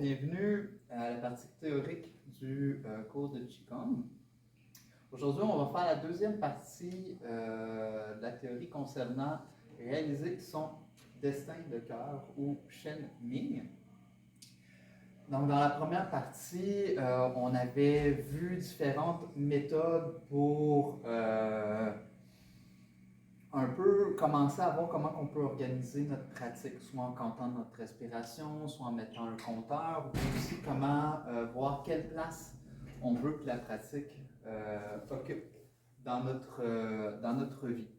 bienvenue à la partie théorique du cours de Qigong. Aujourd'hui, on va faire la deuxième partie de la théorie concernant réaliser son destin de cœur ou Shen Ming. Donc, dans la première partie, on avait vu différentes méthodes pour un peu commencer à voir comment on peut organiser notre pratique, soit en comptant notre respiration, soit en mettant un compteur, ou aussi comment voir quelle place on veut que la pratique occupe dans notre vie.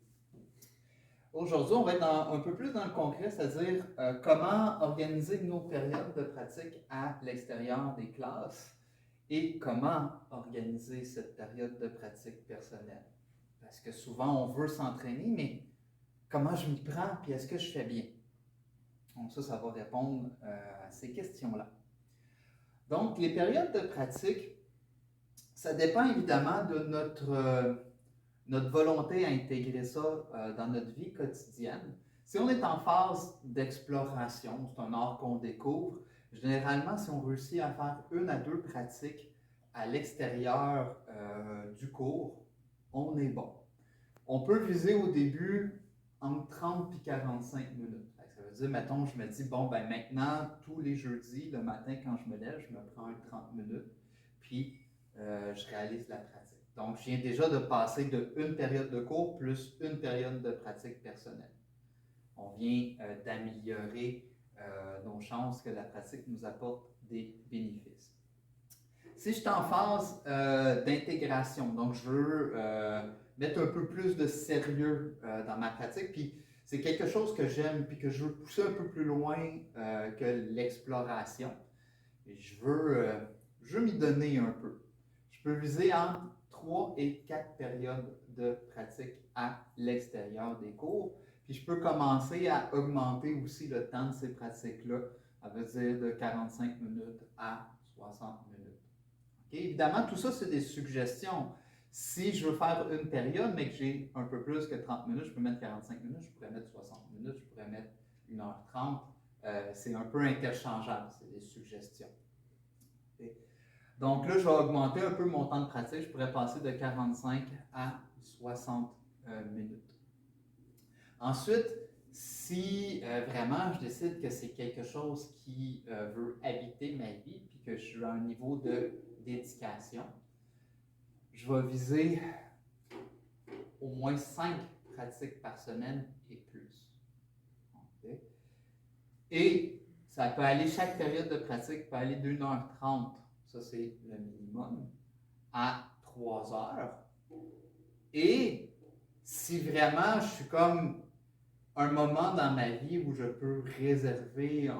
Aujourd'hui, on va être un peu plus dans le concret, c'est-à-dire comment organiser nos périodes de pratique à l'extérieur des classes et comment organiser cette période de pratique personnelle. Parce que souvent, on veut s'entraîner, mais comment je m'y prends, puis est-ce que je fais bien? Donc ça va répondre à ces questions-là. Donc, les périodes de pratique, ça dépend évidemment de notre volonté à intégrer ça dans notre vie quotidienne. Si on est en phase d'exploration, c'est un art qu'on découvre, généralement, si on réussit à faire 1 à 2 pratiques à l'extérieur du cours, on est bon. On peut viser au début entre 30 et 45 minutes. Ça veut dire, mettons, je me dis, bon, ben maintenant, tous les jeudis, le matin, quand je me lève, je me prends 30 minutes, puis je réalise la pratique. Donc, je viens déjà de passer de une période de cours plus une période de pratique personnelle. On vient d'améliorer nos chances que la pratique nous apporte des bénéfices. Si je suis en phase d'intégration, donc je veux mettre un peu plus de sérieux dans ma pratique, puis c'est quelque chose que j'aime, puis que je veux pousser un peu plus loin que l'exploration. Et je veux m'y donner un peu. Je peux viser entre 3 et 4 périodes de pratique à l'extérieur des cours, puis je peux commencer à augmenter aussi le temps de ces pratiques-là, ça veut dire de 45 minutes à 60 minutes. Okay? Évidemment, tout ça, c'est des suggestions. Si je veux faire une période, mais que j'ai un peu plus que 30 minutes, je peux mettre 45 minutes, je pourrais mettre 60 minutes, je pourrais mettre 1h30. C'est un peu interchangeable, c'est des suggestions. Okay? Donc là, je vais augmenter un peu mon temps de pratique. Je pourrais passer de 45 à 60 minutes. Ensuite, si vraiment je décide que c'est quelque chose qui veut habiter ma vie, puis que je suis à un niveau de dédication, je vais viser au moins 5 pratiques par semaine et plus. Okay? Et ça peut aller, chaque période de pratique peut aller d'1h30, ça c'est le minimum, à 3 heures. Et si vraiment je suis comme un moment dans ma vie où je peux réserver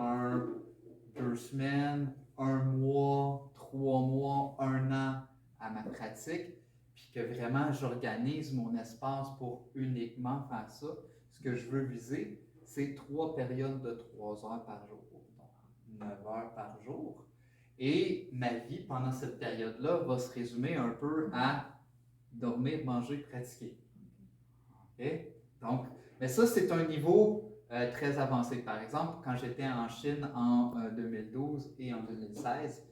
2 semaines, 1 mois, 3 mois, 1 an à ma pratique, puis que vraiment j'organise mon espace pour uniquement faire ça, ce que je veux viser, c'est 3 périodes de 3 heures par jour, donc 9 heures par jour. Et ma vie pendant cette période-là va se résumer un peu à dormir, manger, pratiquer. Okay? Donc, mais ça, c'est un niveau très avancé. Par exemple, quand j'étais en Chine en 2012 et en 2016,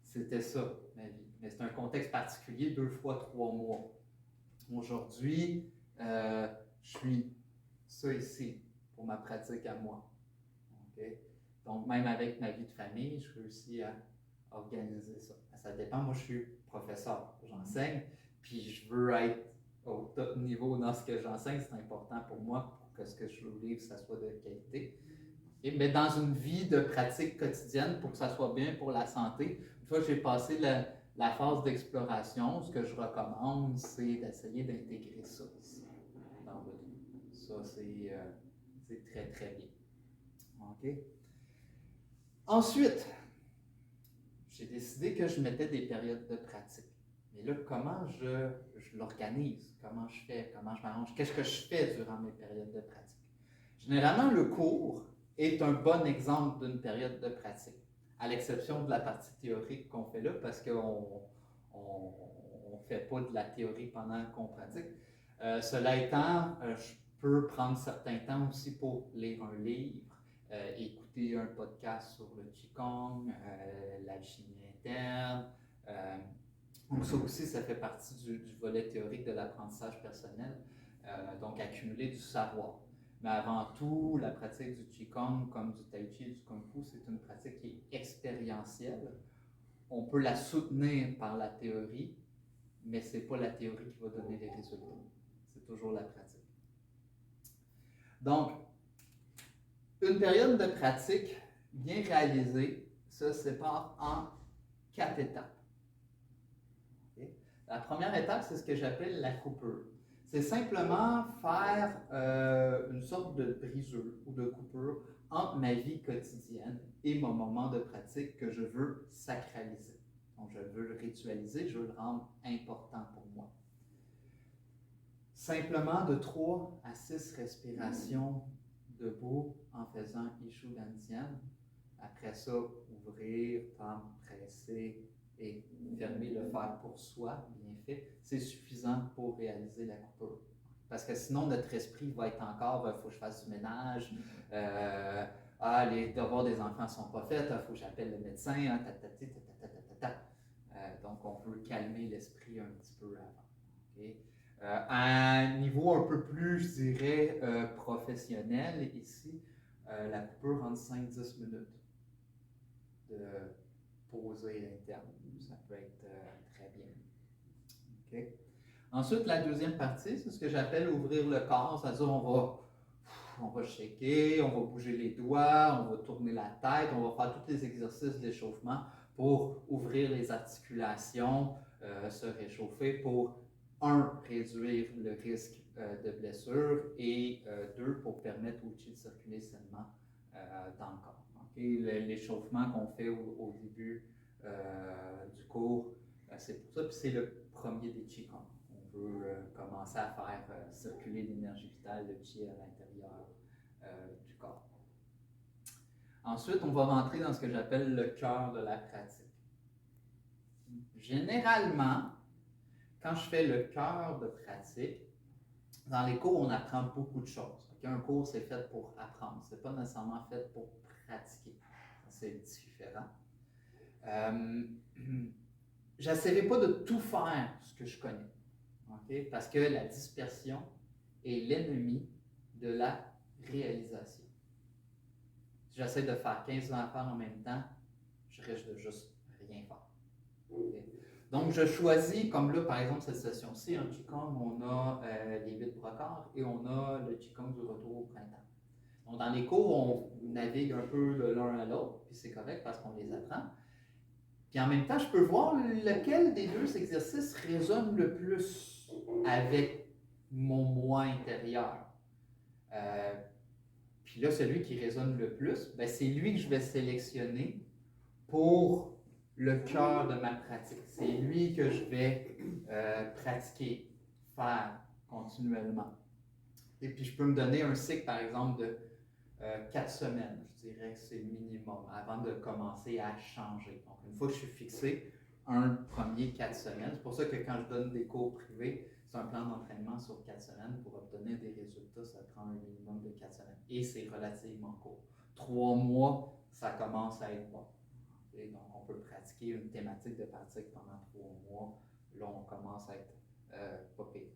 c'était ça, ma vie. Mais c'est un contexte particulier, 2 fois 3 mois. Aujourd'hui, je suis ça ici pour ma pratique à moi. Okay? Donc, même avec ma vie de famille, je réussis à organiser ça. Ça dépend, moi je suis professeur, j'enseigne, puis je veux être au top niveau dans ce que j'enseigne, c'est important pour moi pour que ce que je livre, ça soit de qualité. Mais dans une vie de pratique quotidienne, pour que ça soit bien pour la santé, une fois que j'ai passé la phase d'exploration, ce que je recommande, c'est d'essayer d'intégrer ça ici, dans votre vie. Ça, c'est très, très bien. OK? Ensuite, j'ai décidé que je mettais des périodes de pratique. Mais là, comment je l'organise? Comment je fais? Comment je m'arrange? Qu'est-ce que je fais durant mes périodes de pratique? Généralement, le cours est un bon exemple d'une période de pratique, à l'exception de la partie théorique qu'on fait là, parce qu'on ne fait pas de la théorie pendant qu'on pratique. Cela étant, je peux prendre certains temps aussi pour lire un livre, écouter un podcast sur le Qigong, l'alchimie interne. Donc ça aussi, ça fait partie du volet théorique de l'apprentissage personnel, donc accumuler du savoir. Mais avant tout, la pratique du Qigong, comme du Tai Chi et du Kung Fu, c'est une pratique qui est expérientielle. On peut la soutenir par la théorie, mais ce n'est pas la théorie qui va donner les résultats. C'est toujours la pratique. Donc, une période de pratique bien réalisée se sépare en 4 étapes. Okay? La première étape, c'est ce que j'appelle la coupure. C'est simplement faire une sorte de brisure ou de coupure entre ma vie quotidienne et mon moment de pratique que je veux sacraliser. Donc, je veux le ritualiser, je veux le rendre important pour moi. Simplement de 3 à 6 respirations debout en faisant Ishu Dantian. Après ça, ouvrir, tendre, presser et fermer, le faire pour soi, bien fait. C'est suffisant pour réaliser la coupure. Parce que sinon, notre esprit va être encore, il faut que je fasse du ménage, les devoirs des enfants ne sont pas faits, il faut que j'appelle le médecin, donc on veut calmer l'esprit un petit peu avant. Okay? À un niveau un peu plus, je dirais, professionnel, ici, la coupure entre 5-10 minutes de poser interne. Ça peut être très bien. Okay? Ensuite, la deuxième partie, c'est ce que j'appelle ouvrir le corps, c'est-à-dire on va shaker, on va bouger les doigts, on va tourner la tête, on va faire tous les exercices d'échauffement pour ouvrir les articulations, se réchauffer pour 1, réduire le risque de blessure et 2, pour permettre au chi de circuler sainement dans le corps. Okay? L'échauffement qu'on fait au début du cours, c'est pour ça, puis c'est le premier des Qigong. On veut commencer à faire circuler l'énergie vitale, le chi à l'intérieur du corps. Ensuite, on va rentrer dans ce que j'appelle le cœur de la pratique. Généralement, quand je fais le cœur de pratique, dans les cours, on apprend beaucoup de choses. Okay? Un cours, c'est fait pour apprendre, ce n'est pas nécessairement fait pour pratiquer. C'est différent. J'essaierai pas de tout faire ce que je connais. Okay? Parce que la dispersion est l'ennemi de la réalisation. Si j'essaie de faire 15 affaires en même temps, je risque de juste rien faire. Okay? Donc, je choisis, comme là, par exemple, cette session-ci, en Qigong, on a les 8 brocards et on a le Qigong du retour au printemps. Donc, dans les cours, on navigue un peu de l'un à l'autre, puis c'est correct parce qu'on les apprend. Puis en même temps, je peux voir lequel des 2 exercices résonne le plus avec mon moi intérieur. Puis là, celui qui résonne le plus, ben, c'est lui que je vais sélectionner pour le cœur de ma pratique. C'est lui que je vais pratiquer, faire continuellement. Et puis, je peux me donner un cycle, par exemple, de 4 semaines. Je dirais que c'est le minimum avant de commencer à changer. Donc, une fois que je suis fixé, un premier 4 semaines. C'est pour ça que quand je donne des cours privés, c'est un plan d'entraînement sur 4 semaines. Pour obtenir des résultats, ça prend un minimum de 4 semaines. Et c'est relativement court. 3 mois, ça commence à être bon. Et donc, on peut pratiquer une thématique de pratique pendant 3 mois. Là, on commence à être pas pire.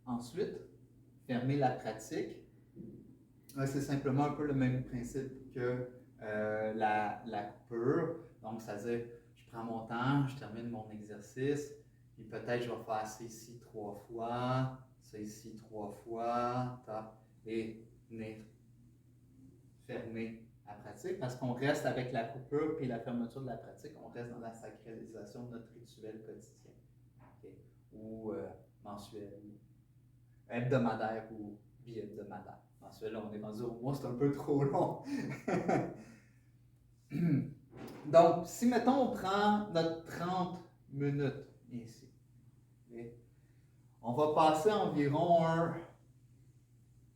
Ensuite, fermer la pratique. C'est simplement un peu le même principe que la coupure. Donc, c'est-à-dire, je prends mon temps, je termine mon exercice, puis peut-être je vais faire ça ici 3 fois, ça ici 3 fois, et venir fermer la pratique, parce qu'on reste avec la coupure puis la fermeture de la pratique, on reste dans la sacralisation de notre rituel quotidien, okay? Ou mensuel, ou hebdomadaire ou bi-hebdomadaire. Mensuel, là, on est rendu au mois, c'est un peu trop long. Donc, si, mettons, on prend notre 30 minutes ici, okay? On va passer environ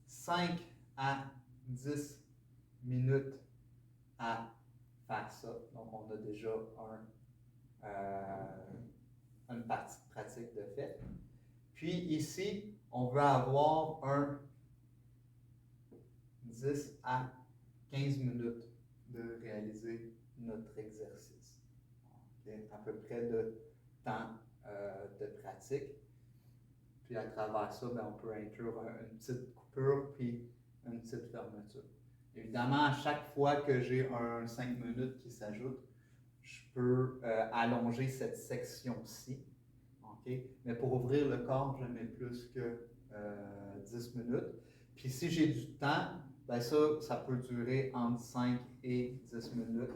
5 à 10 minutes à faire ça. Donc, on a déjà une partie de pratique de fait. Puis ici, on veut avoir un 10 à 15 minutes de réaliser notre exercice. Okay? À peu près de temps de pratique. Puis à travers ça, ben, on peut inclure une petite coupure puis une petite fermeture. Évidemment, à chaque fois que j'ai un 5 minutes qui s'ajoute, je peux allonger cette section-ci. Okay? Mais pour ouvrir le corps, je mets plus que 10 minutes. Puis si j'ai du temps, ben ça peut durer entre 5 et 10 minutes.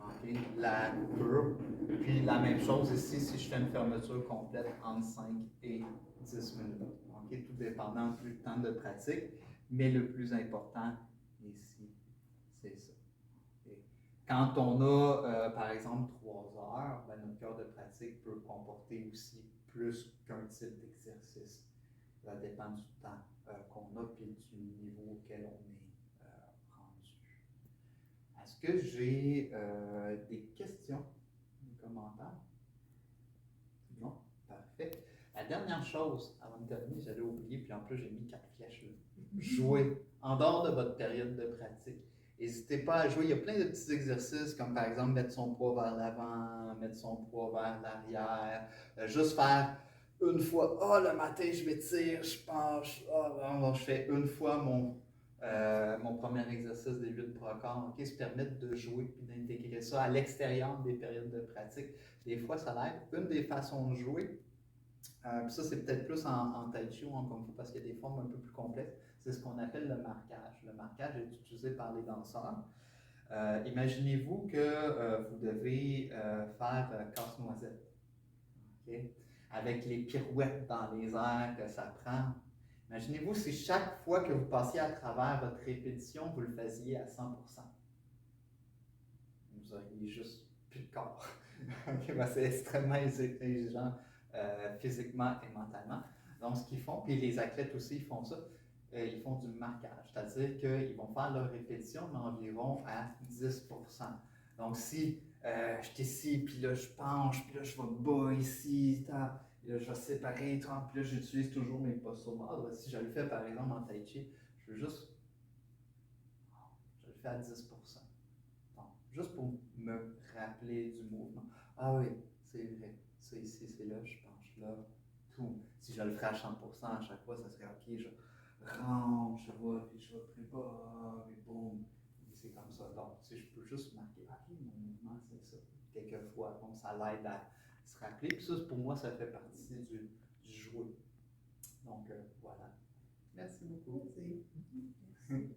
Okay? La coupure. Puis la même chose ici, si je fais une fermeture complète entre 5 et 10 minutes. Okay? Tout dépendant du temps de pratique. Mais le plus important ici, c'est ça. Okay? Quand on a, par exemple, 3 heures, ben, notre cœur de pratique peut comporter aussi plus qu'un type d'exercice. Ça dépend du temps qu'on a et du niveau auquel on est rendu. Est-ce que j'ai des questions, des commentaires? Non? Parfait. La dernière chose, avant de terminer, j'allais oublier, puis en plus j'ai mis 4 flèches là. Jouer en dehors de votre période de pratique. N'hésitez pas à jouer. Il y a plein de petits exercices, comme par exemple mettre son poids vers l'avant, mettre son poids vers l'arrière, juste faire une fois, le matin je m'étire, je penche, je fais une fois mon premier exercice des 8 3/4, se permettre de jouer et d'intégrer ça à l'extérieur des périodes de pratique. Des fois, ça l'aide. Une des façons de jouer, ça c'est peut-être plus en tai chi ou en kung fu parce qu'il y a des formes un peu plus complexes, c'est ce qu'on appelle le marquage. Le marquage est utilisé par les danseurs. Imaginez-vous que vous devez faire casse-noisette. Okay? Avec les pirouettes dans les airs que ça prend. Imaginez-vous si chaque fois que vous passiez à travers votre répétition, vous le faisiez à 100%. Vous auriez juste plus de corps. Okay, ben c'est extrêmement exigeant physiquement et mentalement. Donc, ce qu'ils font, puis les athlètes aussi, ils font ça, ils font du marquage, c'est-à-dire qu'ils vont faire leur répétition, mais environ à 10%. Donc, si je suis ici, puis là, je penche, puis là, je vais bas ici, là, je vais séparer, puis là, j'utilise toujours mes postures mortes. Si je le fais, par exemple, en tai chi, je le fais à 10%. Donc, juste pour me rappeler du mouvement. Ah oui, c'est vrai. Ça ici, c'est là, je penche là, tout. Si je le ferais à 100% à chaque fois, ça serait OK, je rentre, je vais, puis je vais plus bas, et boum. Et c'est comme ça. Donc, si je peux juste marquer, OK, mon mouvement, c'est ça. Quelquefois, donc ça l'aide à se rappeler. Puis ça, pour moi, ça fait partie du jouer. Donc, voilà. Merci beaucoup. Merci.